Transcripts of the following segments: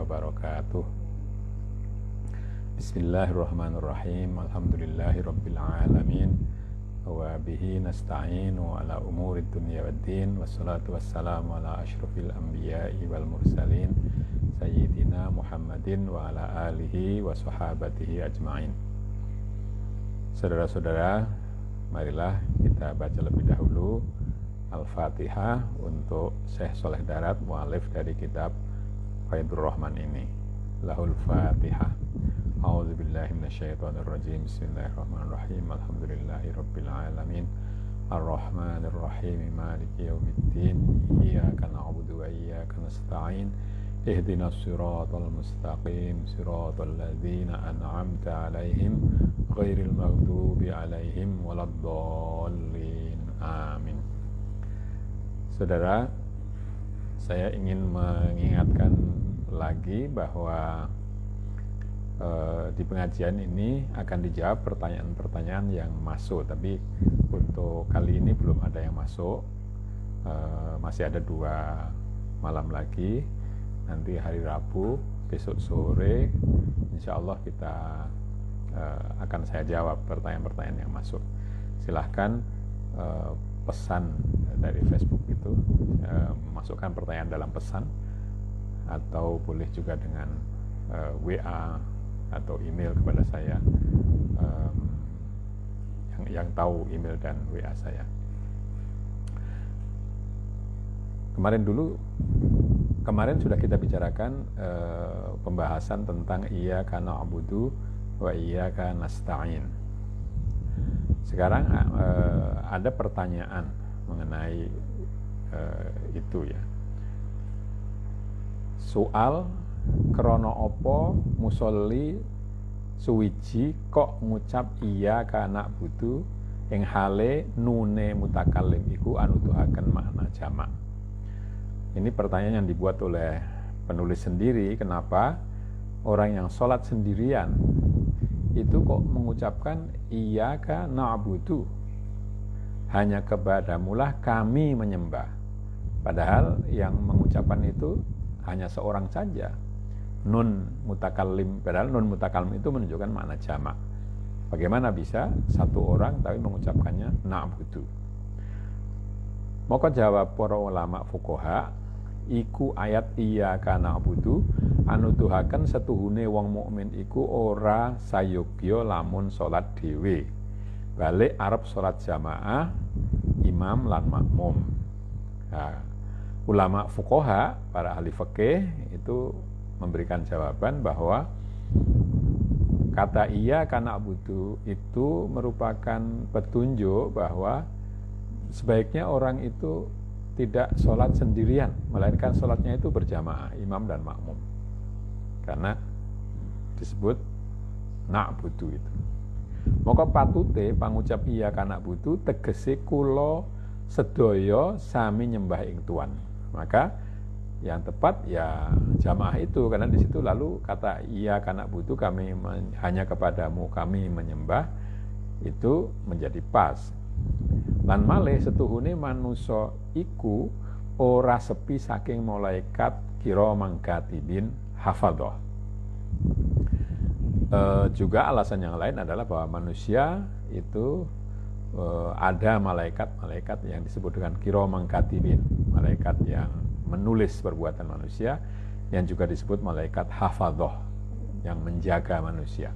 wabarakatuh. Bismillahirrahmanirrahim. Alhamdulillahirabbil alamin. Wa bihi nasta'inu ala umurid dunya waddin. Wassalatu wassalamu ala asyrafil anbiya'i wal mursalin sayyidina Muhammadin wa ala alihi wa sahabatihi ajma'in. Saudara-saudara, marilah kita baca lebih dahulu Al-Fatihah untuk Syekh Sholeh Darat, mu'alif dari kitab Faidur Rahman ini. Lahul Fatihah. A'udzubillahi minasyaitonirrajim. Bismillahirrahmanirrahim. Alhamdulillahirabbil alamin. Ar-Rahmanirrahim. Maliki yaumiddin. Iyyaka na'budu wa iyyaka nasta'in. Ihdinas siratal mustaqim. Siratal ladzina an'amta 'alaihim ghairil maghdubi 'alaihim waladdallin. Amin. Saudara, saya ingin mengingatkan lagi bahwa di pengajian ini akan dijawab pertanyaan-pertanyaan yang masuk, tapi untuk kali ini belum ada yang masuk. Masih ada 2 malam lagi, nanti hari Rabu, besok sore, insya Allah kita akan saya jawab pertanyaan-pertanyaan yang masuk. Silahkan pesan dari Facebook itu, masukkan pertanyaan dalam pesan, atau boleh juga dengan WA atau email kepada saya, yang tahu email dan WA saya. Kemarin sudah kita bicarakan pembahasan tentang iyyaka na'budu wa iyyaka nasta'in. Sekarang ada pertanyaan mengenai itu ya. Soal krono opo musolli suwiji kok ngucap iyyaka na'budu ing hale nune mutakallim iku anuduhaken makna jamak. Ini pertanyaan yang dibuat oleh penulis sendiri, kenapa orang yang sholat sendirian itu kok mengucapkan iyyaka na'budu, hanya kepadamulah kami menyembah, padahal yang mengucapkan itu hanya seorang saja, nun mutakallim, padahal nun mutakallim itu menunjukkan makna jamak. Bagaimana bisa satu orang tapi mengucapkannya na'budu? Maka jawab para ulama fuqaha, iku ayat iyyaka na'budu anuduhaken setuhune wong mukmin iku ora sayogya lamun salat dhewe, balik arep salat jamaah imam lan makmum. Nah, ulama fuqaha, para ahli fikih itu memberikan jawaban bahwa kata iyyaka na'budu itu merupakan petunjuk bahwa sebaiknya orang itu tidak sholat sendirian, melainkan sholatnya itu berjamaah, imam dan makmum. Karena disebut na'budu itu. Maka patute pangucap iyyaka na'budu tegese kula sedaya sami nyembah ing Tuhan. Maka yang tepat ya jamaah itu, karena di situ lalu kata iyyaka na'budu, kami hanya kepadamu kami menyembah, itu menjadi pas. Lan malih setuhune manusa iku ora sepi saking malaikat kiraman katibin hafadhah. Juga alasan yang lain adalah bahwa manusia itu ada malaikat-malaikat yang disebut dengan kiraman katibin, malaikat yang menulis perbuatan manusia, yang juga disebut malaikat hafadhah, yang menjaga manusia.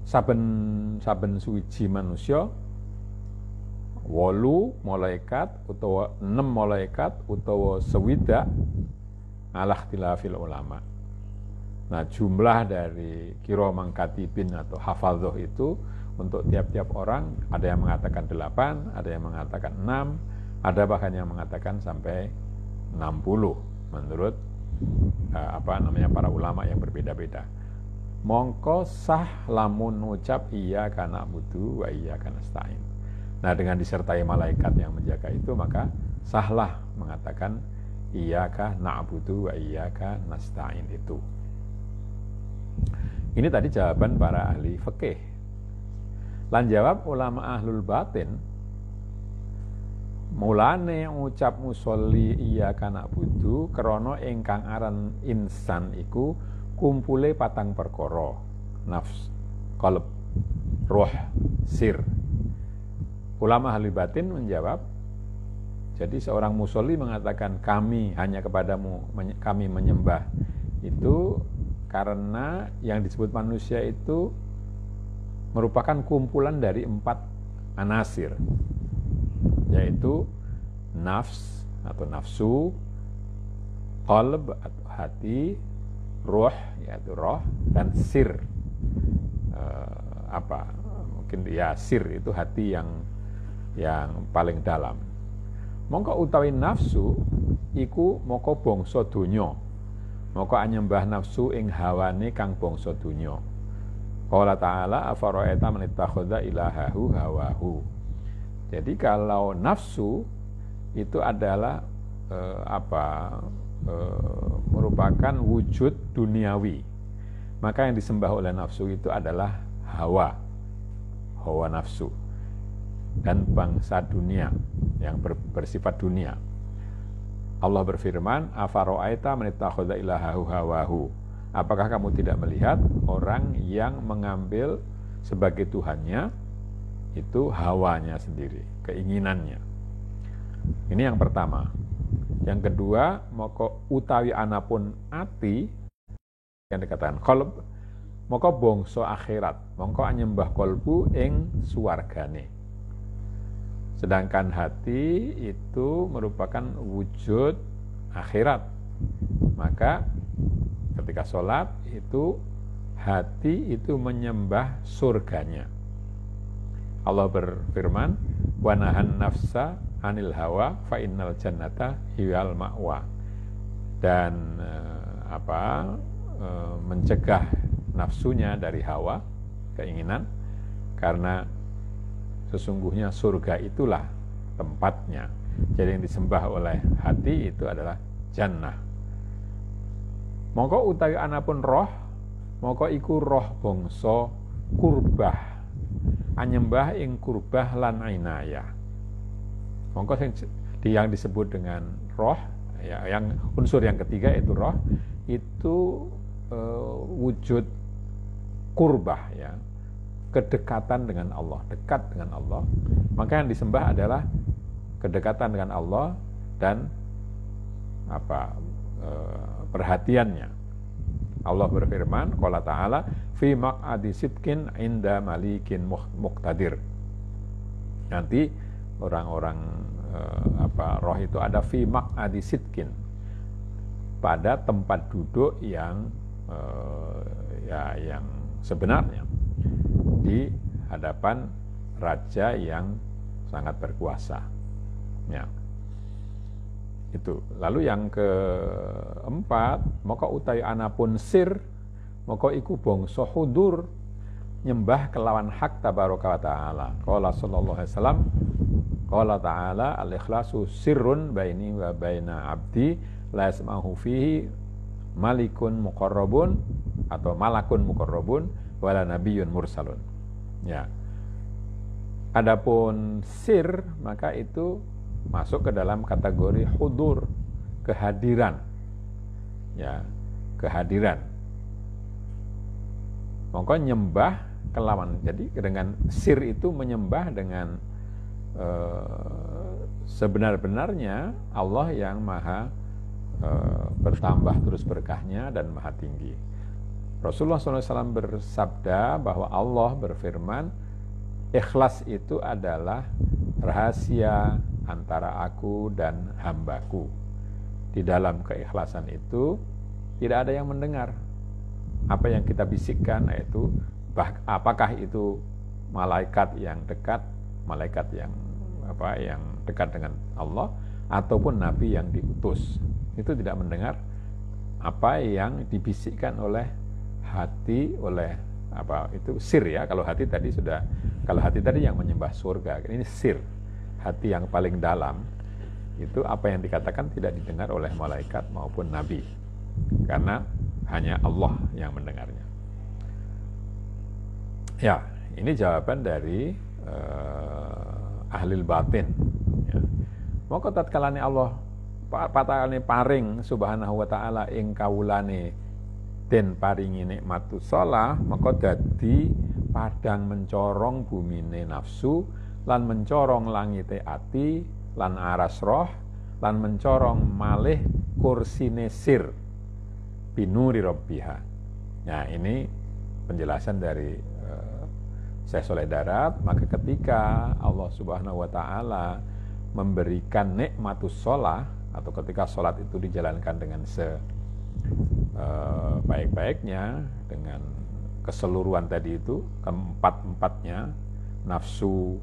Saben suwiji manusia 8 malaikat utawa 6 malaikat utawa sewidak ala ikhtilafil ulama. Nah, jumlah dari kiraman katibin atau hafadhah itu untuk tiap-tiap orang ada yang mengatakan 8, ada yang mengatakan 6, ada bahkan yang mengatakan sampai 60 menurut para ulama yang berbeda-beda. Mongko sah lamun ngucap iyyaka na'budu wa iyyaka nasta'in. Nah, dengan disertai malaikat yang menjaga itu, maka sahlah mengatakan iyyaka na'budu wa iyyaka nasta'in itu. Ini tadi jawaban para ahli fikih. Lan jawab ulama ahlul batin, Mulane ngucap musolli iyyaka na'budu krana ingkang aran insan iku kumpule patang perkara. Nafs, qalb, roh, sir. Ulama ahli batin menjawab, jadi seorang musolli mengatakan kami hanya kepadamu kami menyembah itu karena yang disebut manusia itu merupakan kumpulan dari 4 anasir, yaitu nafs atau nafsu, qalb atau hati, roh yaitu roh, dan sir mungkin ya sir itu hati yang paling dalam. Mongko utawi nafsu iku moko bangsa donya, moko anyembah nafsu ing hawane kang bangsa donya. Qala ta'ala afara'aita man ittakhadha ilahahu hawahu. Jadi kalau nafsu itu adalah merupakan wujud duniawi, maka yang disembah oleh nafsu itu adalah hawa nafsu dan bangsa dunia yang bersifat dunia. Allah berfirman, afara'aita man ittakhadha ilahahu hawahu. Apakah kamu tidak melihat orang yang mengambil sebagai Tuhannya itu hawanya sendiri, keinginannya. Ini yang pertama. Yang kedua, moko utawi anapun ati yang dikatakan qalb, moko bangsa akhirat, mongko anyembah qalbu ing suwargane. Sedangkan hati itu merupakan wujud akhirat. Maka ketika sholat itu hati itu menyembah surganya. Allah berfirman, wa nahan nafsa anil hawa fa innal jannata hiyal ma'wa. Dan mencegah nafsunya dari hawa, keinginan, karena sesungguhnya surga itulah tempatnya. Jadi yang disembah oleh hati itu adalah jannah. Mongko utawi anapun roh, mongko iku roh bangsa kurbah, anyembah ing kurbah lan inayah. Mongko yang disebut dengan roh, ya, yang unsur yang ketiga itu roh, itu wujud kurbah, ya, kedekatan dengan Allah, dekat dengan Allah. Maka yang disembah adalah kedekatan dengan Allah dan perhatiannya. Allah berfirman, qala ta'ala fi maq'adi sidqin inda malikin muqtadir. Nanti orang-orang roh itu ada fi maq'adi sidqin, pada tempat duduk yang yang sebenarnya di hadapan raja yang sangat berkuasa. Ya. Itu. Lalu yang keempat, maka utai anapun sir, maka iku bangsa hudur, nyembah kelawan hak tabaraka wa ta'ala. Qala sallallahu alaihi wasallam, qala ta'ala al-ikhlasu sirrun baini wa baina abdi la yasma'u fihi malikun muqarrabun atau malakun muqarrabun wala nabiyyun mursalun. Ya. Adapun sir, maka itu masuk ke dalam kategori hudur, kehadiran. Ya, kehadiran. Maka nyembah kelawan. Jadi dengan sir itu menyembah dengan sebenar-benarnya Allah yang maha bertambah terus berkahnya dan maha tinggi. Rasulullah SAW bersabda bahwa Allah berfirman, ikhlas itu adalah rahasia antara aku dan hambaku. Di dalam keikhlasan itu tidak ada yang mendengar apa yang kita bisikkan, yaitu apakah itu malaikat yang dekat, malaikat yang dekat dengan Allah, ataupun nabi yang diutus. Itu tidak mendengar apa yang dibisikkan oleh hati, oleh itu sir, ya. Kalau hati tadi yang menyembah surga, ini sir, hati yang paling dalam. Itu apa yang dikatakan tidak didengar oleh malaikat maupun nabi, karena hanya Allah yang mendengarnya. Ya, ini jawaban dari ahlil batin, ya. Maka tatkalane Allah patakane paring subhanahu wa ta'ala ing kawulane den paringi nikmatus shalah, maka dadi padang mencorong bumine nafsu lan mencorong langite ati lan aras roh lan mencorong malih kursine sir binuri rabbiha. Nah, ini penjelasan dari Syekh Sholeh Darat. Maka ketika Allah Subhanahu wa taala memberikan nikmatus shalah, atau ketika sholat itu dijalankan dengan sebaik-baiknya, dengan keseluruhan tadi itu, keempat-empatnya, nafsu,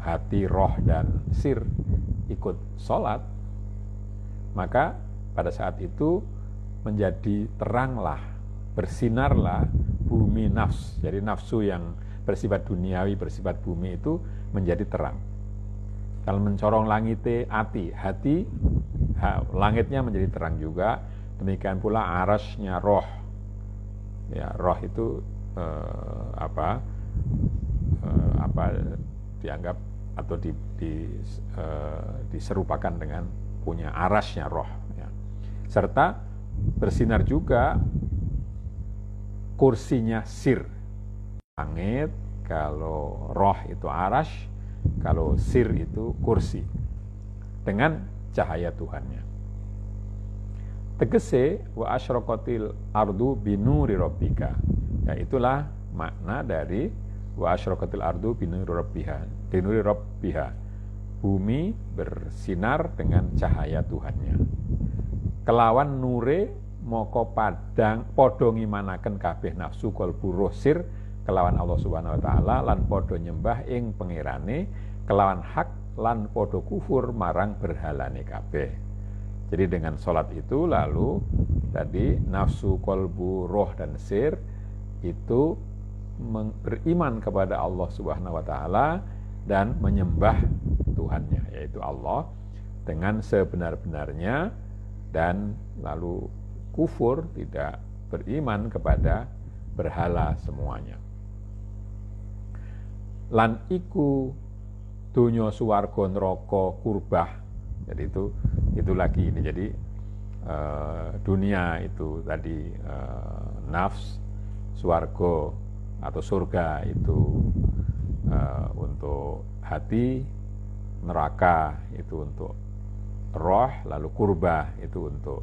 hati, roh, dan sir ikut sholat, maka pada saat itu menjadi teranglah, bersinarlah bumi nafs. Jadi nafsu yang bersifat duniawi, bersifat bumi itu menjadi terang. Kalau mencorong langite hati, langitnya menjadi terang juga. Demikian pula arasnya roh. Ya, roh itu dianggap atau diserupakan dengan punya arasnya roh. Ya. Serta bersinar juga kursinya sir. Langit, kalau roh itu aras, kalau sir itu kursi, dengan cahaya Tuhannya. Tegese wa asyraqatil ardu binuri rabbika. Ya, itulah makna dari wa asyraqatil ardu binuri rabbiha. Bumi bersinar dengan cahaya Tuhannya. Kelawan nure moko padang padha ngimanaken kabeh nafsu kalbu roh sir kelawan Allah Subhanahu wa taala lan padha nyembah ing pangerane kelawan hak lan padha kufur marang berhalane kabeh. Jadi dengan salat itu lalu tadi nafsu, qalbu, roh dan sir itu beriman kepada Allah Subhanahu wa taala dan menyembah Tuhannya, yaitu Allah dengan sebenar-benarnya, dan lalu kufur, tidak beriman kepada berhala semuanya. Lan iku donya swarga neraka kurbah. Jadi itu lagi ini. Jadi dunia itu tadi nafs, swarga atau surga itu untuk hati, neraka itu untuk roh, lalu kurbah itu untuk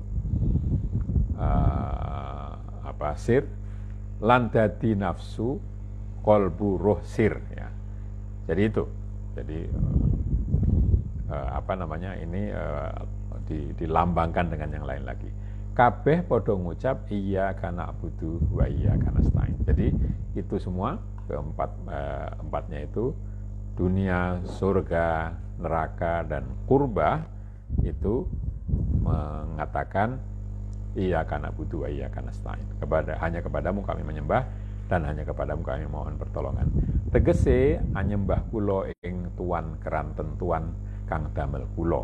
sir, lan dadi nafsu, qalbu, roh, sir, ya. Jadi itu. Jadi ini dilambangkan dengan yang lain lagi. Kabeh padha ngucap iyyaka na'budu wa iyyaka nasta'in. Jadi itu semua empatnya itu dunia, surga, neraka dan kurbah itu mengatakan iyyaka na'budu wa iyyaka nasta'in. Hanya kepadamu kami menyembah dan hanya kepadamu kami mohon pertolongan. Tegese anyembah kula ing tuan keranten tuan kang damel kula.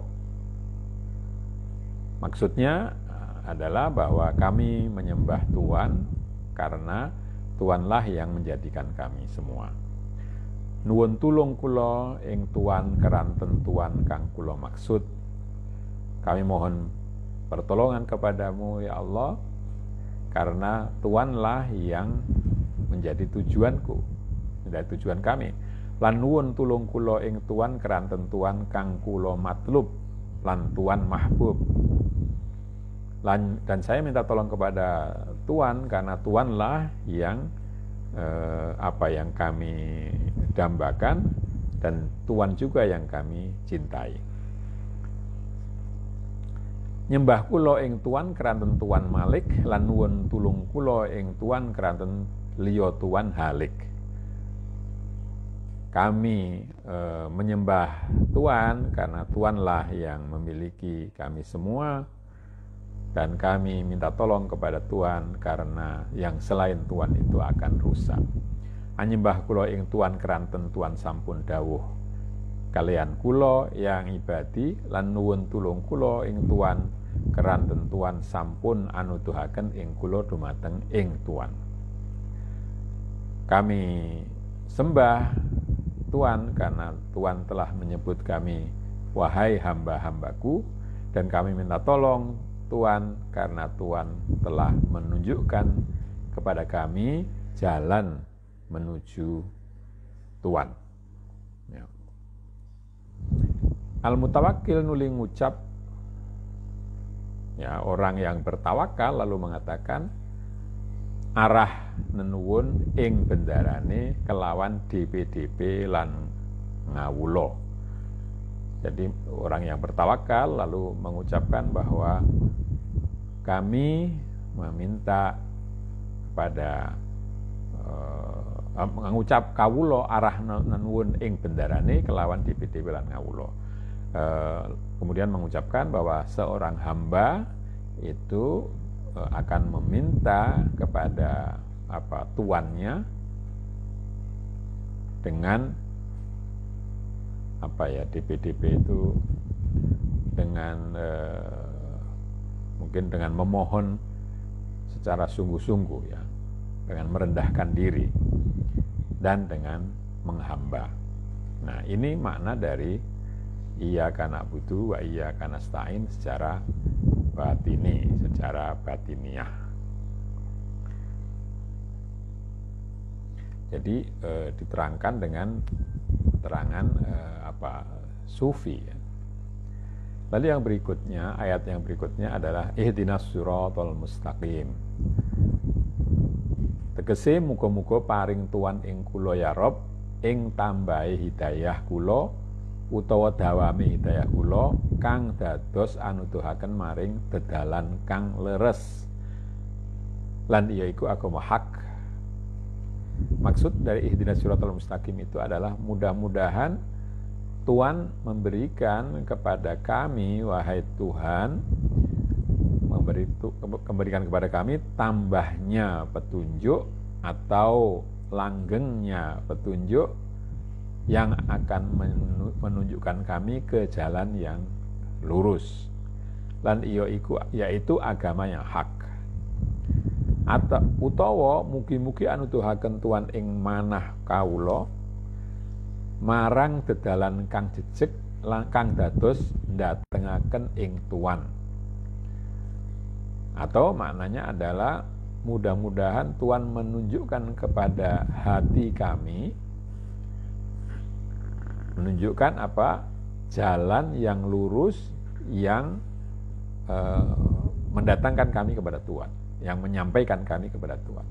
Maksudnya adalah bahwa kami menyembah Tuhan karena Tuhanlah yang menjadikan kami semua. Nuwun tulung kula ing tuan keranten tuan kang kula maksud. Kami mohon pertolongan kepadamu ya Allah, karena Tuhanlah yang menjadi tujuanku, menjadi tujuan kami. Lan nuwun tulung kula ing tuan keranten tuan kang kula matlub, lan tuan mahbub. Dan saya minta tolong kepada Tuhan karena Tuhanlah yang yang kami dambakan, dan Tuhan juga yang kami cintai. Nyembah kula ing Tuhan keranten Tuhan Malik, lan nuwun tulung kula ing Tuhan keranten liya Tuhan Halik. Kami menyembah Tuhan karena Tuhanlah yang memiliki kami semua, dan kami minta tolong kepada Tuhan karena yang selain Tuhan itu akan rusak. Anyembah kula ing Tuhan keranten Tuhan sampun dawuh kalian kula yang ibadi, lan nuwun tulung kula ing Tuhan keranten Tuhan sampun anuduhaken ing kula dumateng ing Tuhan. Kami sembah Tuhan karena Tuhan telah menyebut kami wahai hamba-hambaku, dan kami minta tolong Tuhan karena Tuhan telah menunjukkan kepada kami jalan menuju Tuhan. Ya. Al-mutawakkil nuli ngucap, ya, orang yang bertawakal lalu mengatakan, arah nenuwun ing bendarane kelawan DP-DP lan ngawula. Jadi orang yang bertawakal lalu mengucapkan bahwa kami meminta kepada mengucap kawula arah nenuwun ing bendarane kelawan DP-DP lan ngawula. Kemudian mengucapkan bahwa seorang hamba itu akan meminta kepada tuannya dengan DP-DP itu dengan mungkin dengan memohon secara sungguh-sungguh, ya, dengan merendahkan diri dan dengan menghamba. Nah, ini makna dari iyyaka na'budu wa iyyaka nasta'in secara batini, secara batiniah. Jadi diterangkan dengan keterangan sufi, ya. Lalu yang berikutnya, ayat yang berikutnya adalah ihdinas siratal mustaqim. Tegese muga-muga paring tuan ing kula ya Rabb ing tambahi hidayah kula utawa dawame hidayah kula kang dados anuduhaken maring dedalan kang leres lan iya iku agama hak. Maksud dari ihdinas siratal mustaqim itu adalah mudah-mudahan Tuhan memberikan kepada kami, wahai Tuhan, memberikan kepada kami tambahnya petunjuk atau langgengnya petunjuk yang akan menunjukkan kami ke jalan yang lurus. Lan iyo iku yaitu agama yang hak. Utawa mugi-mugi anuduhaken Tuhan ing manah kawula marang dedalan kang jejeg kang dados ndatengaken ing Tuhan. Atau maknanya adalah mudah-mudahan Tuhan menunjukkan kepada hati kami, menunjukkan jalan yang lurus yang mendatangkan kami kepada Tuhan, yang menyampaikan kami kepada Tuhan.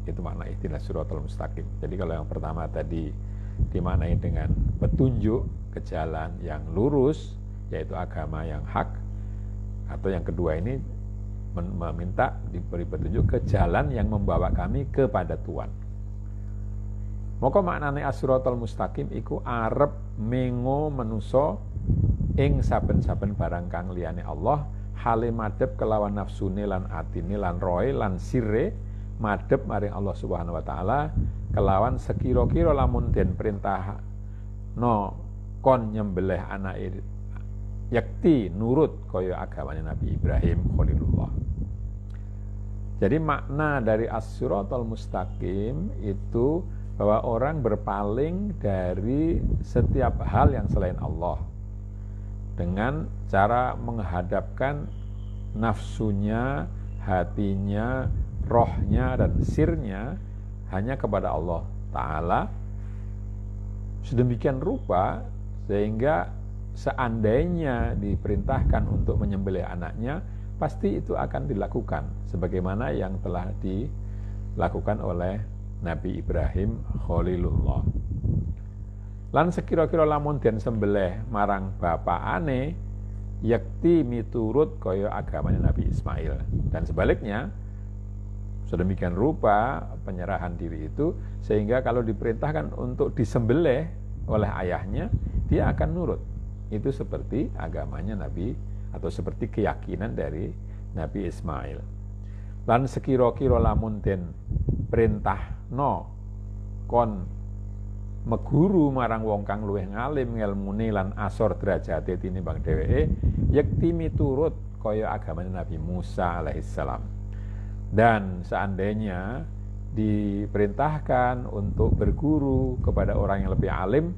Itu makna ihdinas siratal mustaqim. Jadi kalau yang pertama tadi dimaknai dengan petunjuk ke jalan yang lurus, yaitu agama yang hak, atau yang kedua ini meminta diberi petunjuk ke jalan yang membawa kami kepada Tuhan. Maka maknane as-siratal mustaqim iku arep mengo manusa ing saben-saben barang kang liyane Allah, hale madhep kelawan nafsune lan atine lan roe lan sire madhep maring Allah Subhanahu wa taala kelawan sekira-kira lamun den perintah kon nyembelih anake yakti nurut kaya agamane Nabi Ibrahim Khalilullah. Jadi makna dari as-siratal mustaqim itu bahwa orang berpaling dari setiap hal yang selain Allah dengan cara menghadapkan nafsunya, hatinya, rohnya dan sirnya hanya kepada Allah Ta'ala sedemikian rupa sehingga seandainya diperintahkan untuk menyembelih anaknya, pasti itu akan dilakukan sebagaimana yang telah dilakukan oleh Nabi Ibrahim Khalilullah. Lan sekira-kira lamun den sembelih marang bapakane yakti miturut kaya agamanya Nabi Ismail, dan sebaliknya sedemikian rupa penyerahan diri itu sehingga kalau diperintahkan untuk disembelih oleh ayahnya, dia akan nurut. Itu seperti agamanya Nabi atau seperti keyakinan dari Nabi Ismail. Lan sekira-kira lamun den perintahno kon meguru marang wong kang luwih ngalim ngelmune lan asor derajate tinimbang dheweke, yekti miturut kaya agamanya Nabi Musa alaihissalam. Dan seandainya diperintahkan untuk berguru kepada orang yang lebih alim,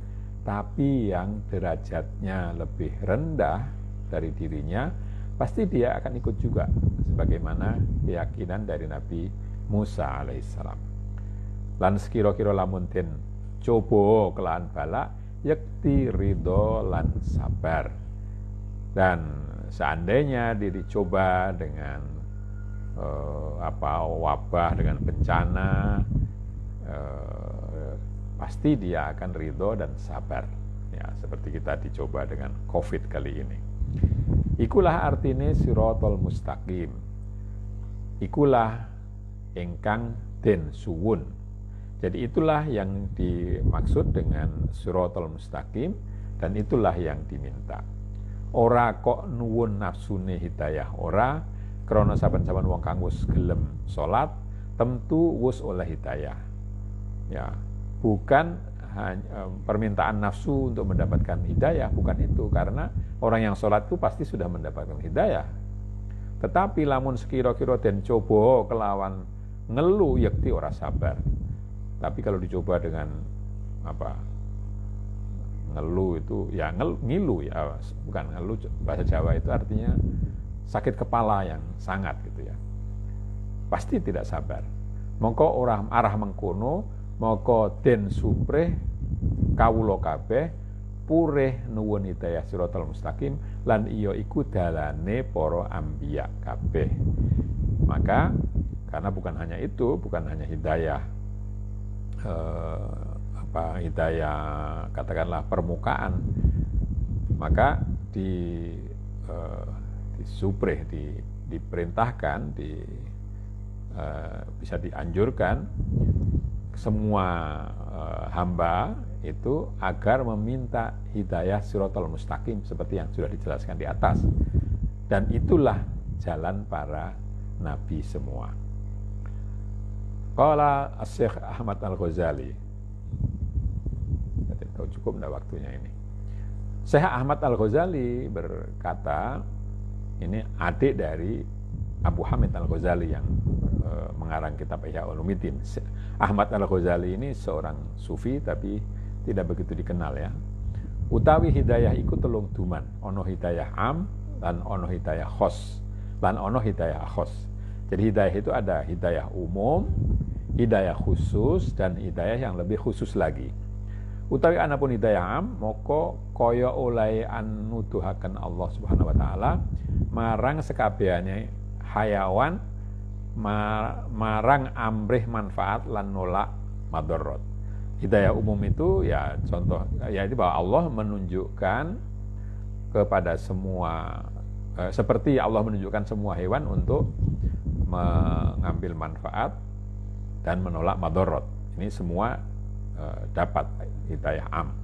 tapi yang derajatnya lebih rendah dari dirinya, pasti dia akan ikut juga, sebagaimana keyakinan dari Nabi Musa alaihissalam. Lan sekira-kira lamun den coba kelawan bala, yakti ridho lan sabar. Dan seandainya dicoba dengan wabah, dengan bencana, pasti dia akan ridho dan sabar. Ya, seperti kita dicoba dengan COVID kali ini. Ikulah artine siratal mustaqim. Ikulah ingkang den suwun. Jadi itulah yang dimaksud dengan siratal mustaqim, dan itulah yang diminta. Ora kok nuwun nafsune hidayah, ora, krana saben-saben wong kang wis gelem salat tentu wis oleh hidayah. Ya, bukan hanya permintaan nafsu untuk mendapatkan hidayah, bukan itu, karena orang yang sholat itu pasti sudah mendapatkan hidayah. Tetapi lamun sekira-kira den coba kelawan ngelu, yakti ora sabar. Tapi kalau dicoba dengan ngeluh itu ya ngilu ya, bukan ngeluh, bahasa Jawa itu artinya sakit kepala yang sangat gitu ya, pasti tidak sabar. Mongko orang arah mengkono, mongko den supreh kawula kabeh purih nuwun hidayah siratal mustaqim, lan iya iku dalane para anbiya kabeh. Maka karena bukan hanya itu, bukan hanya hidayah hidayah katakanlah permukaan, maka disuprih, diperintahkan, bisa dianjurkan semua hamba itu agar meminta hidayah siratal mustaqim seperti yang sudah dijelaskan di atas, dan itulah jalan para nabi semua. Qala Syekh Ahmad Al-Ghazali, tidak tahu cukup enggak waktunya ini. Syekh Ahmad Al-Ghazali berkata, ini adik dari Abu Hamid Al-Ghazali yang mengarang kitab Ihya Ulumuddin. Ahmad Al-Ghazali ini seorang sufi tapi tidak begitu dikenal ya. Utawi hidayah iku telung duman, ono hidayah am dan ono hidayah khos, lan ono hidayah khos. Jadi hidayah itu ada hidayah umum, hidayah khusus, dan hidayah yang lebih khusus lagi. Utawi anapun hidayah am, moko kaya oleh anuduhaken Allah Subhanahu wa taala marang sekabehane hayawan, marang amrih manfaat lan nolak madarat. Hidayah umum itu ya contoh, yaitu bahwa Allah menunjukkan kepada semua, seperti Allah menunjukkan semua hewan untuk mengambil manfaat dan menolak madarat. Ini semua dapat hidayah am.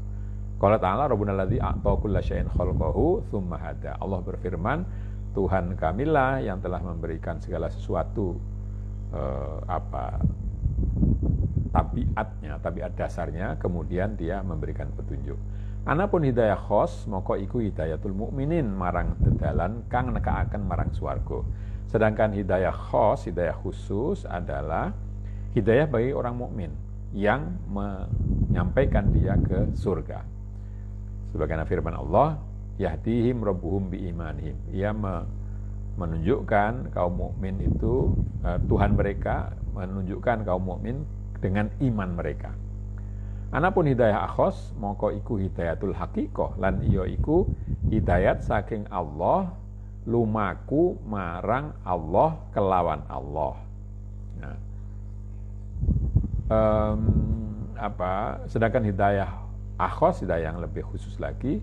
Qala ta'ala rabbuna alladzi a'ta kulla syai'in khalqahu tsumma hada. Allah berfirman, Tuhan kamilah yang telah memberikan segala sesuatu tabiat dasarnya, kemudian dia memberikan petunjuk. Anapun hidayah khos, moko iku hidayatul mukminin marang dedalan kang nekaaken marang swarga. Sedangkan hidayah khos, hidayah khusus adalah hidayah bagi orang mukmin yang menyampaikan dia ke surga. Sebagaimana firman Allah, yahdihim rabbuhum biimanihim. Ia menunjukkan kaum mukmin itu, Tuhan mereka menunjukkan kaum mukmin dengan iman mereka. Anapun hidayah akhos, moko iku hidayatul haqiqah, lan iya iku hidayat saking Allah lumaku marang Allah kelawan Allah. Nah, sedangkan hidayah akhos, hidayah yang lebih khusus lagi,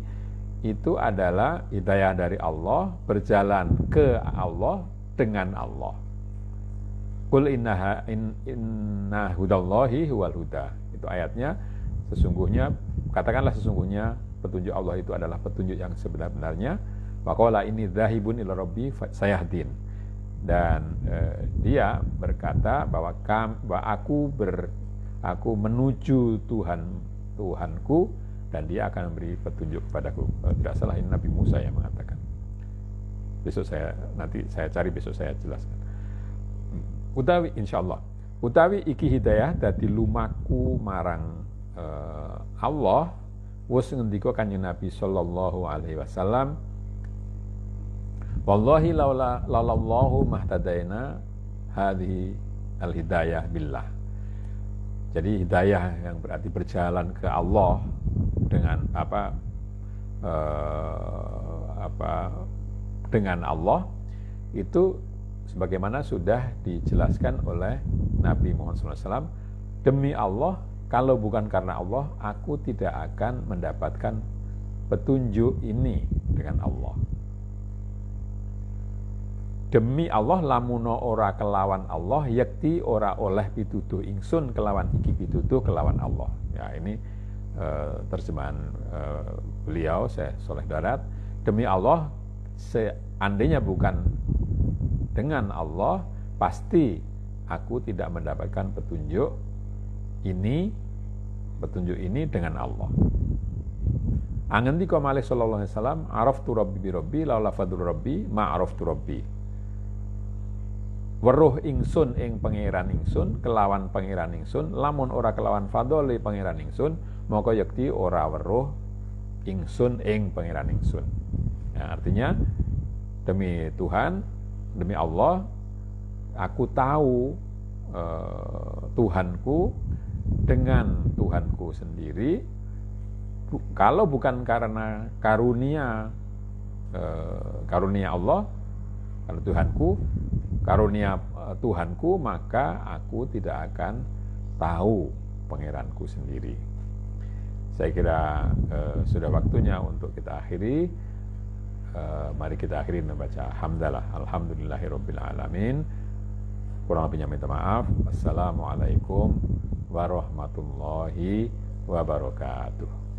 itu adalah hidayah dari Allah berjalan ke Allah dengan Allah. Qul inna hudallahi huwal huda. Itu ayatnya. Sesungguhnya, katakanlah sesungguhnya petunjuk Allah itu adalah petunjuk yang sebenar-benarnya. Wa qala inni dzahibun ila rabbi sayahdin. Dan dia berkata bahwa aku menuju Tuhanku dan dia akan memberi petunjuk kepadaku. Tidak salah, ini Nabi Musa yang mengatakan. Nanti saya cari, besok saya jelaskan. Utawi insyaallah, utawi iki hidayah dadi lumaku marang Allah wis ngendika Kanjeng Nabi sallallahu alaihi wasallam, wallahi laulallahu mahtadaina hadhihi al-hidayah billah. Jadi hidayah yang berarti berjalan ke Allah dengan dengan Allah itu sebagaimana sudah dijelaskan oleh Nabi Muhammad SAW, demi Allah, kalau bukan karena Allah, aku tidak akan mendapatkan petunjuk ini dengan Allah. Demi Allah, lamuno ora kelawan Allah, yakti ora oleh pituduh ingsun kelawan iki pituduh kelawan Allah. Ya, ini terjemahan beliau, Syekh Saleh Darat. Demi Allah, seandainya bukan dengan Allah, pasti aku tidak mendapatkan petunjuk ini dengan Allah. Angendika malih sallallahu alaihi wasallam, araftu rabbi bi rabbi laula fadlu rabbi ma araftu rabbi. Weruh ingsun ing pangeran ingsun kelawan pangeran ingsun, lamun ora kelawan fadhole pangeran ingsun, maka yakti ora weruh ingsun ing pangeran ingsun. Ya, artinya demi Tuhan, demi Allah, aku tahu Tuhanku dengan Tuhanku sendiri. Kalau bukan karena karunia Allah, kalau Tuhanku, karunia Tuhanku, maka aku tidak akan tahu pangeranku sendiri. Saya kira sudah waktunya untuk kita akhiri. Mari kita akhiri membaca hamdalah, alhamdulillahirabbil alamin. Kurang lebihnya minta maaf. Assalamualaikum warahmatullahi wabarakatuh.